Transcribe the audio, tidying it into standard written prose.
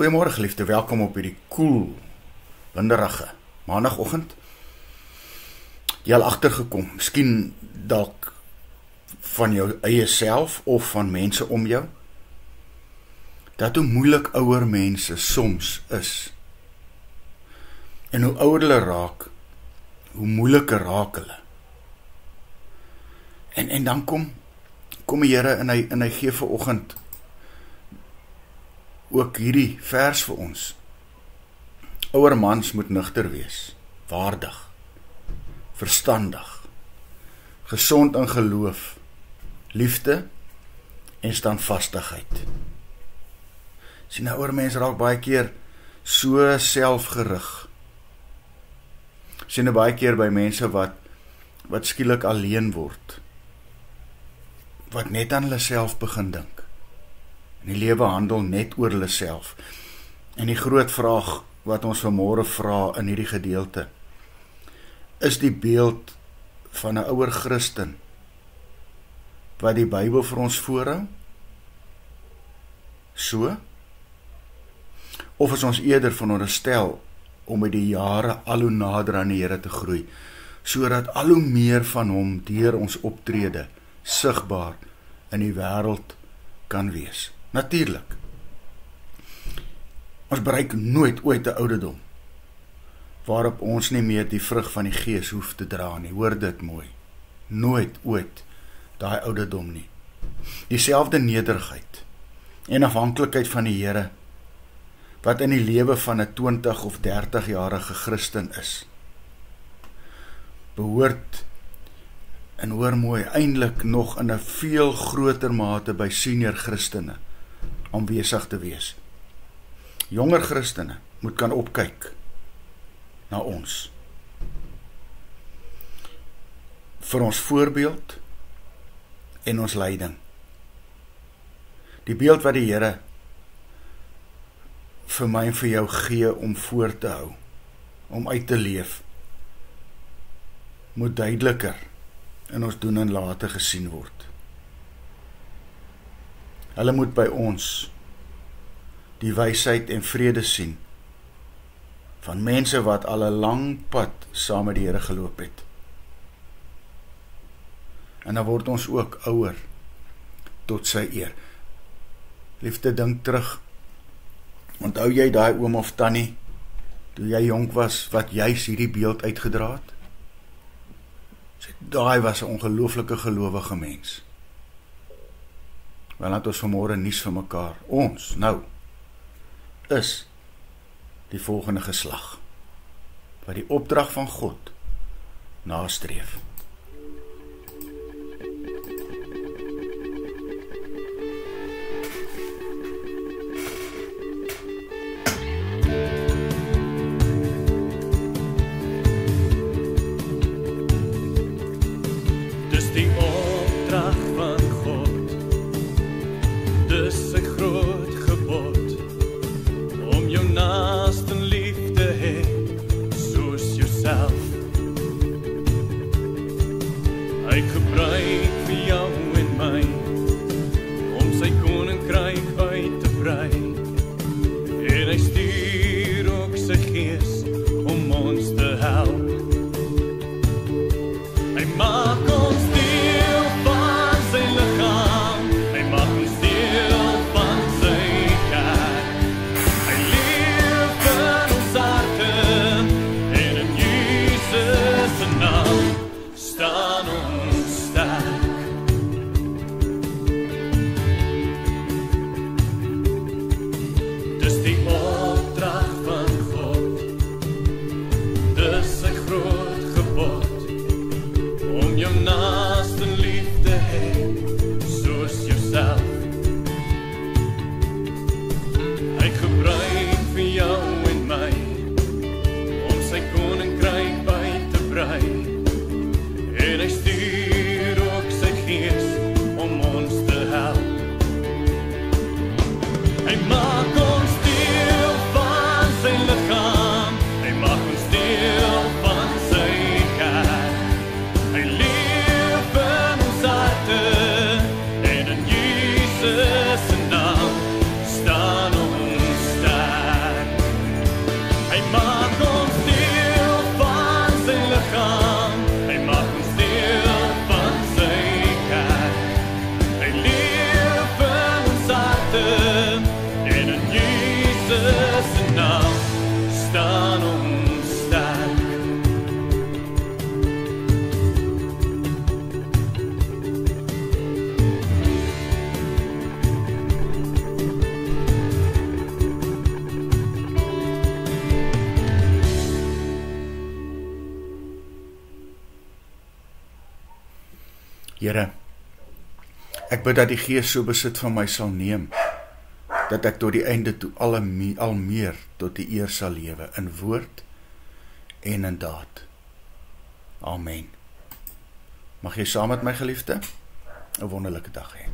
Goeiemôre geliefde, welkom op hierdie koel, winderige maandagoggend. Jy al agtergekom, miskien dalk van jou eie self of van mense om jou, dat hoe moeilik ouer mense soms is. En hoe ouer hulle raak, hoe moeiliker raak hulle. En dan kom die Here en hy gee vanoggend ook hierdie vers vir ons. Ouer mans moet nugter wees, waardig, verstandig, gesond in geloof, liefde en standvastigheid. Sien, nou ouer mense raak baie keer so selfgerig. Sien nou baie keer by mense wat skielik alleen word, wat net aan hulle self begin dink. En die lewe handel net oor hulle self. En die groot vraag wat ons vanmôre vra in hierdie gedeelte, is die beeld van 'n ouer Christen wat die Bybel vir ons voorhou? So? Of is ons eerder veronderstel om met die jare al hoe nader aan die Here te groei, sodat al hoe meer van hom deur ons optrede sigbaar in die wêreld kan wees? Natuurlik. Ons bereik nooit ooit 'n ouderdom waarop ons nie meer die vrug van die Gees hoef te dra nie. Hoor dit mooi. Nooit ooit daai ouderdom nie. Dieselfde nederigheid en afhanklikheid van die Here wat in die lewe van 'n 20 of 30-jarige Christen is, behoort, en hoor mooi, eintlik nog in 'n veel groter mate by senior Christene aanwesig te wees. Jonger Christene moet kan opkyk na ons, vir ons voorbeeld en ons leiding. Die beeld wat die Here vir my en vir jou gee om voor te hou, om uit te leef, moet duideliker in ons doen en late gesien word. Hulle moet by ons die wysheid en vrede sien van mense wat al 'n lang pad saam met die Here geloop het. En dan word ons ook ouer tot sy eer. Liefde, dink terug. Onthou jy daai oom of tannie toe jy jonk was wat juis hierdie beeld uitgedra het? Daai was 'n ongelooflike gelowige mens. Wel, laat ons vanmôre nuus vir mekaar. Ons, nou, is die volgende geslag, wat die opdrag van God nastreef. Here, ek bid dat die Gees so besit van my sal neem, dat ek tot die einde toe al meer tot die eer sal lewe, in woord en in daad. Amen. Mag jy saam met my geliefde 'n wonderlike dag hê.